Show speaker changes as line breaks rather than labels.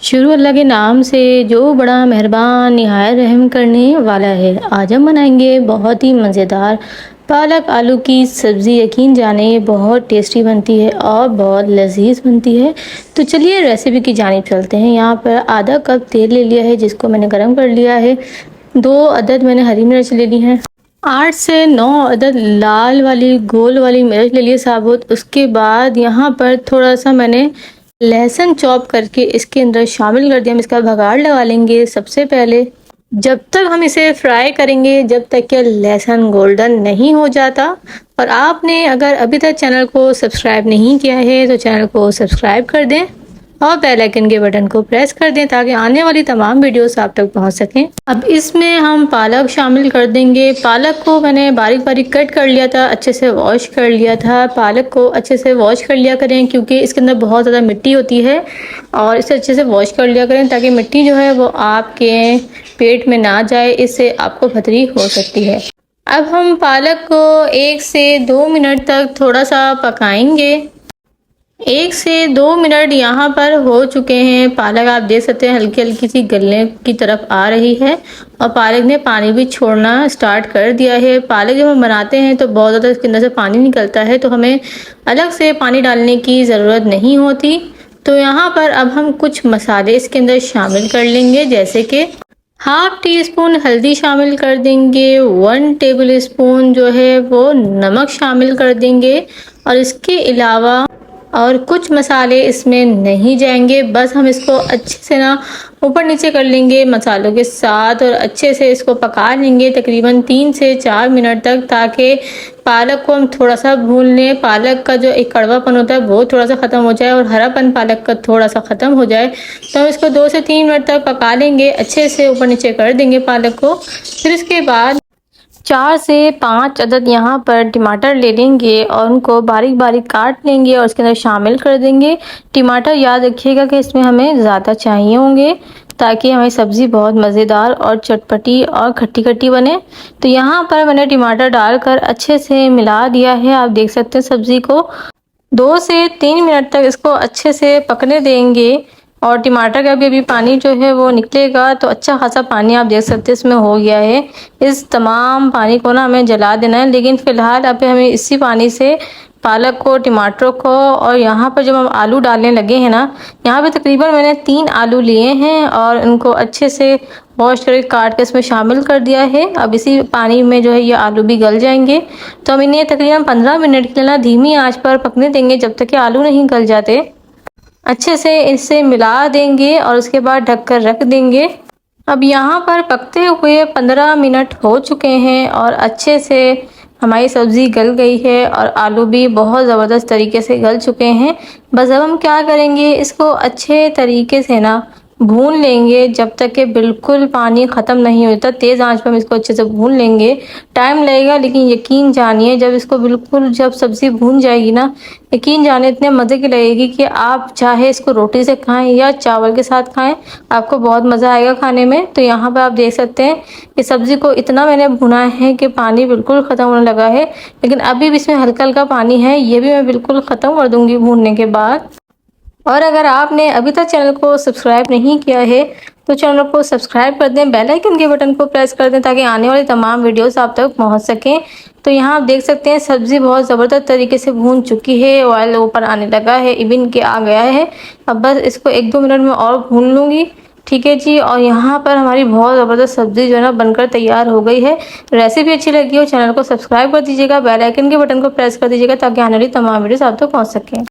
शुरू अल्लाह के नाम से जो बड़ा मेहरबान निहायत रहम करने वाला है। आज हम बनाएंगे बहुत ही मज़ेदार पालक आलू की सब्ज़ी। यकीन जाने बहुत टेस्टी बनती है और बहुत लजीज बनती है। तो चलिए रेसिपी की जानिब चलते हैं। यहाँ पर आधा कप तेल ले लिया है जिसको मैंने गरम कर लिया है। 2 अदद मैंने हरी मिर्च ले ली हैं। 8 से 9 अदद लाल वाली गोल वाली मिर्च ले लिए साबुत। उसके बाद यहाँ पर थोड़ा सा मैंने लहसुन चॉप करके इसके अंदर शामिल कर दिया। हम इसका भगाड़ लगा लेंगे सबसे पहले। जब तक हम इसे फ्राई करेंगे जब तक कि लहसुन गोल्डन नहीं हो जाता। और आपने अगर अभी तक चैनल को सब्सक्राइब नहीं किया है तो चैनल को सब्सक्राइब कर दें और बेल आइकन के बटन को प्रेस कर दें ताकि आने वाली तमाम वीडियोस आप तक पहुंच सकें। अब इसमें हम पालक शामिल कर देंगे। पालक को मैंने बारीक बारीक कट कर लिया था, अच्छे से वॉश कर लिया था। पालक को अच्छे से वॉश कर लिया करें क्योंकि इसके अंदर बहुत ज़्यादा मिट्टी होती है और इसे अच्छे से वॉश कर लिया करें ताकि मिट्टी जो है वो आपके पेट में ना जाए, इससे आपको फतरी हो सकती है। अब हम पालक को 1 से 2 मिनट तक थोड़ा सा पकाएंगे। 1 से 2 मिनट यहाँ पर हो चुके हैं। पालक आप देख सकते हैं हल्की हल्की सी गलने की तरफ आ रही है और पालक ने पानी भी छोड़ना स्टार्ट कर दिया है। पालक जब हम बनाते हैं तो बहुत ज़्यादा इसके अंदर से पानी निकलता है, तो हमें अलग से पानी डालने की ज़रूरत नहीं होती। तो यहाँ पर अब हम कुछ मसाले इसके अंदर शामिल कर लेंगे, जैसे कि हाफ टी स्पून हल्दी शामिल कर देंगे, 1 टेबल स्पून जो है वो नमक शामिल कर देंगे और इसके अलावा और कुछ मसाले इसमें नहीं जाएंगे। बस हम इसको अच्छे से ना ऊपर नीचे कर लेंगे मसालों के साथ और अच्छे से इसको पका लेंगे तकरीबन 3 से 4 मिनट तक, ताकि पालक को हम थोड़ा सा भून लें। पालक का जो एक कड़वापन होता है वो थोड़ा सा ख़त्म हो जाए और हरापन पालक का थोड़ा सा ख़त्म हो जाए। तो हम इसको 2 से 3 मिनट तक पका लेंगे, अच्छे से ऊपर नीचे कर देंगे पालक को। फिर इसके बाद 4 से 5 अदद यहाँ पर टमाटर ले लेंगे और उनको बारीक बारीक काट लेंगे और इसके अंदर शामिल कर देंगे। टमाटर याद रखिएगा कि इसमें हमें ज़्यादा चाहिए होंगे ताकि हमारी सब्ज़ी बहुत मज़ेदार और चटपटी और खट्टी खट्टी बने। तो यहाँ पर मैंने टमाटर डालकर अच्छे से मिला दिया है। आप देख सकते हैं सब्ज़ी को 2 से 3 मिनट तक इसको अच्छे से पकने देंगे और टमाटर का भी अभी पानी जो है वो निकलेगा। तो अच्छा खासा पानी आप देख सकते हैं इसमें हो गया है। इस तमाम पानी को ना हमें जला देना है, लेकिन फ़िलहाल अब हमें इसी पानी से पालक को, टमाटरों को और यहाँ पर जब हम आलू डालने लगे हैं ना, यहाँ पे तकरीबन मैंने 3 आलू लिए हैं और इनको अच्छे से वॉश करके काट के इसमें शामिल कर दिया है। अब इसी पानी में जो है ये आलू भी गल जाएंगे। तो हम इन्हें तकरीबन 15 मिनट के लिए ना धीमी आंच पर पकने देंगे जब तक कि आलू नहीं गल जाते। अच्छे से इसे मिला देंगे और उसके बाद ढककर रख देंगे। अब यहाँ पर पकते हुए 15 मिनट हो चुके हैं और अच्छे से हमारी सब्ज़ी गल गई है और आलू भी बहुत ज़बरदस्त तरीके से गल चुके हैं। बस अब हम क्या करेंगे, इसको अच्छे तरीके से ना भून लेंगे जब तक कि बिल्कुल पानी ख़त्म नहीं होता। तेज़ आंच पर हम इसको अच्छे से भून लेंगे। टाइम लगेगा लेकिन यकीन जानिए जब इसको बिल्कुल जब सब्ज़ी भून जाएगी ना, यकीन जानिए इतने मज़े की लगेगी कि आप चाहे इसको रोटी से खाएं या चावल के साथ खाएं, आपको बहुत मज़ा आएगा खाने में। तो यहाँ पर आप देख सकते हैं कि सब्ज़ी को इतना मैंने भुना है कि पानी बिल्कुल ख़त्म होने लगा है, लेकिन अभी भी इसमें हल्का हल्का पानी है। ये भी मैं बिल्कुल ख़त्म कर दूँगी भूनने के बाद। और अगर आपने अभी तक चैनल को सब्सक्राइब नहीं किया है तो चैनल को सब्सक्राइब कर दें, बेल आइकन के बटन को प्रेस कर दें ताकि आने वाली तमाम वीडियोस आप तक पहुंच सकें। तो यहाँ आप देख सकते हैं सब्ज़ी बहुत ज़बरदस्त तरीके से भून चुकी है, ऑयल ऊपर आने लगा है, इवन के आ गया है। अब बस इसको 1-2 मिनट में और भून लूँगी, ठीक है जी। और यहाँ पर हमारी बहुत ज़बरदस्त सब्ज़ी जो है ना बनकर तैयार हो गई है। रेसिपी अच्छी लगी हो चैनल को सब्सक्राइब कर दीजिएगा, बेल आइकन के बटन को प्रेस कर दीजिएगा ताकि आने वाली तमाम वीडियोस आप तक पहुँच सकें।